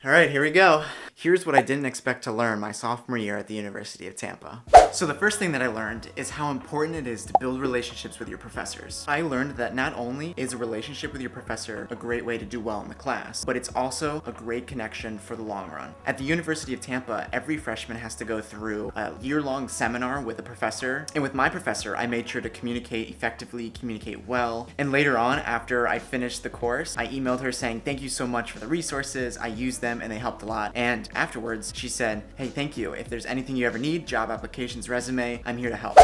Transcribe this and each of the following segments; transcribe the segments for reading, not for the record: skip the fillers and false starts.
All right, here we go. Here's what I didn't expect to learn my sophomore year at the University of Tampa. So the first thing that I learned is how important it is to build relationships with your professors. I learned that not only is a relationship with your professor a great way to do well in the class, but it's also a great connection for the long run. At the University of Tampa, every freshman has to go through a year-long seminar with a professor. And with my professor, I made sure to communicate effectively, communicate well. And later on, after I finished the course, I emailed her saying, thank you so much for the resources. I used them and they helped a lot. And afterwards, she said, hey, thank you. If there's anything you ever need, job applications, resume, I'm here to help.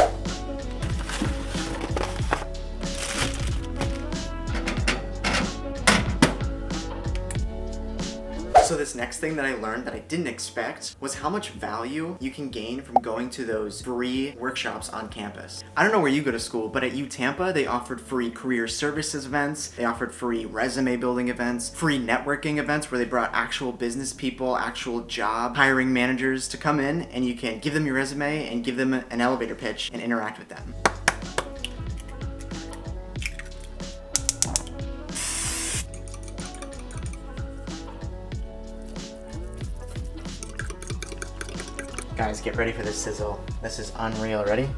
So this next thing that I learned that I didn't expect was how much value you can gain from going to those free workshops on campus. I don't know where you go to school, but at U Tampa, they offered free career services events, they offered free resume building events, free networking events where they brought actual business people, actual job hiring managers to come in, and you can give them your resume and give them an elevator pitch and interact with them. Guys, get ready for this sizzle. This is unreal. Ready?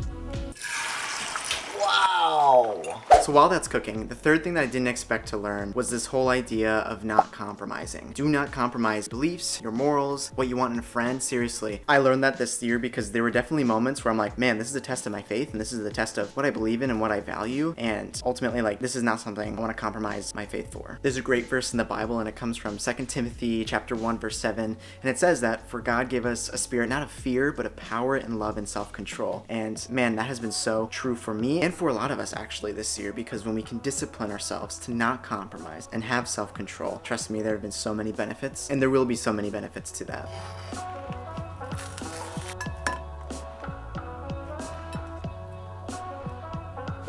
Wow! So while that's cooking, the third thing that I didn't expect to learn was this whole idea of not compromising. Do not compromise beliefs, your morals, what you want in a friend. Seriously. I learned that this year because there were definitely moments where I'm like, man, this is a test of my faith and this is the test of what I believe in and what I value. And ultimately, like, this is not something I want to compromise my faith for. There's a great verse in the Bible and it comes from 2 Timothy chapter 1, verse 7. And it says that, for God gave us a spirit not of fear, but of power and love and self-control. And man, that has been so true for me and for a lot of us actually this year, because when we can discipline ourselves to not compromise and have self-control, trust me, there have been so many benefits, and there will be so many benefits to that.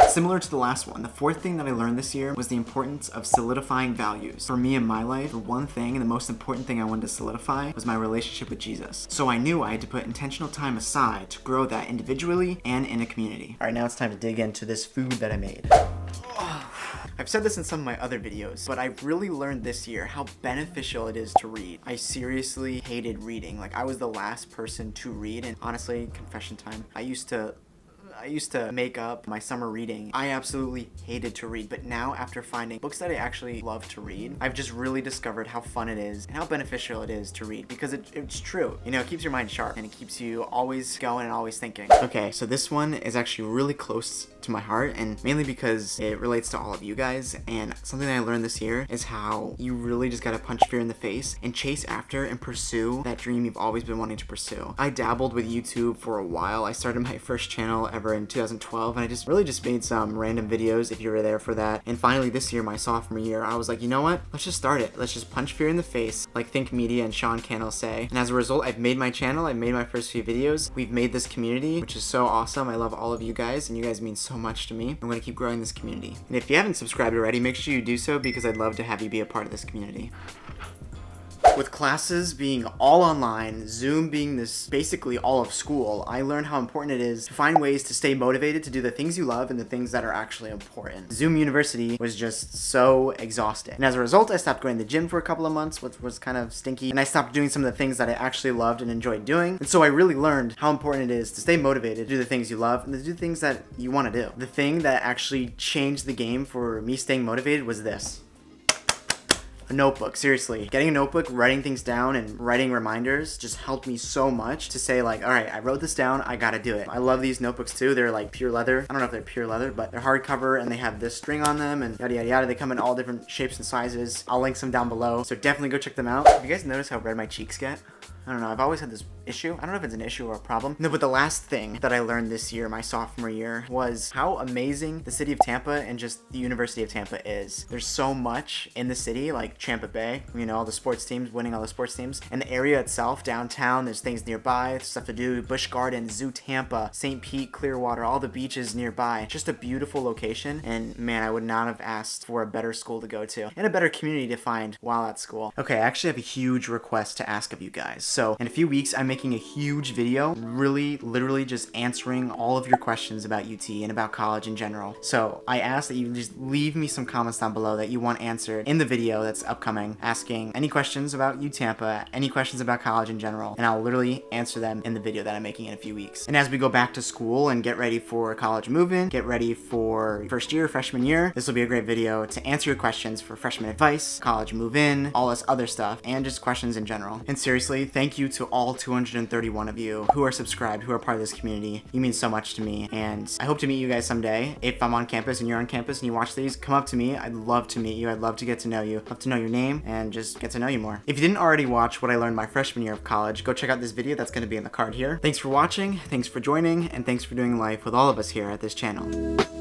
Similar to the last one, the fourth thing that I learned this year was the importance of solidifying values. For me in my life, the one thing and the most important thing I wanted to solidify was my relationship with Jesus. So I knew I had to put intentional time aside to grow that individually and in a community. All right, now it's time to dig into this food that I made. I've said this in some of my other videos, but I've really learned this year how beneficial it is to read. I seriously hated reading. Like, I was the last person to read, and honestly, confession time, I used to make up my summer reading. I absolutely hated to read, but now after finding books that I actually love to read, I've just really discovered how fun it is and how beneficial it is to read, because it's true. You know, it keeps your mind sharp and it keeps you always going and always thinking. Okay, so this one is actually really close to my heart, and mainly because it relates to all of you guys. And something that I learned this year is how you really just gotta punch fear in the face and chase after and pursue that dream you've always been wanting to pursue. I dabbled with YouTube for a while. I started my first channel ever in 2012, and I just made some random videos if you were there for that. And finally this year, my sophomore year, I was like, you know what? Let's just start it. Let's just punch fear in the face, like Think Media and Sean Cannell say. And as a result, I've made my channel, I've made my first few videos. We've made this community, which is so awesome. I love all of you guys, and you guys mean so much to me. I'm gonna keep growing this community. And if you haven't subscribed already, make sure you do so, because I'd love to have you be a part of this community. With classes being all online, Zoom being this basically all of school, I learned how important it is to find ways to stay motivated to do the things you love and the things that are actually important. Zoom University was just so exhausting. And as a result, I stopped going to the gym for a couple of months, which was kind of stinky. And I stopped doing some of the things that I actually loved and enjoyed doing. And so I really learned how important it is to stay motivated to do the things you love and to do things that you want to do. The thing that actually changed the game for me staying motivated was this. A notebook, seriously. Getting a notebook, writing things down, and writing reminders just helped me so much to say, like, all right, I wrote this down, I gotta do it. I love these notebooks too. They're like pure leather. I don't know if they're pure leather, but they're hardcover and they have this string on them and yada yada yada. They come in all different shapes and sizes. I'll link some down below, so definitely go check them out. Have you guys noticed how red my cheeks get? I don't know, I've always had this issue. I don't know if it's an issue or a problem. No, but the last thing that I learned this year, my sophomore year, was how amazing the city of Tampa and just the University of Tampa is. There's so much in the city, like Tampa Bay, you know, all the sports teams, winning all the sports teams. And the area itself, downtown, there's things nearby, stuff to do, Busch Gardens, Zoo Tampa, St. Pete, Clearwater, all the beaches nearby. Just a beautiful location, and man, I would not have asked for a better school to go to and a better community to find while at school. Okay, I actually have a huge request to ask of you guys. guys. So in a few weeks, I'm making a huge video, really literally just answering all of your questions about UT and about college in general. So I ask that you just leave me some comments down below that you want answered in the video that's upcoming, asking any questions about UT Tampa, any questions about college in general, and I'll literally answer them in the video that I'm making in a few weeks. And as we go back to school and get ready for college move-in, get ready for first year, freshman year, this will be a great video to answer your questions for freshman advice, college move-in, all this other stuff, and just questions in general. And seriously, thank you to all 231 of you who are subscribed, who are part of this community. You mean so much to me, and I hope to meet you guys someday. If I'm on campus and you're on campus and you watch these, come up to me. I'd love to meet you. I'd love to get to know you. I'd love to know your name and just get to know you more. If you didn't already watch what I learned my freshman year of college, go check out this video that's going to be in the card here. Thanks for watching, thanks for joining, and thanks for doing life with all of us here at this channel.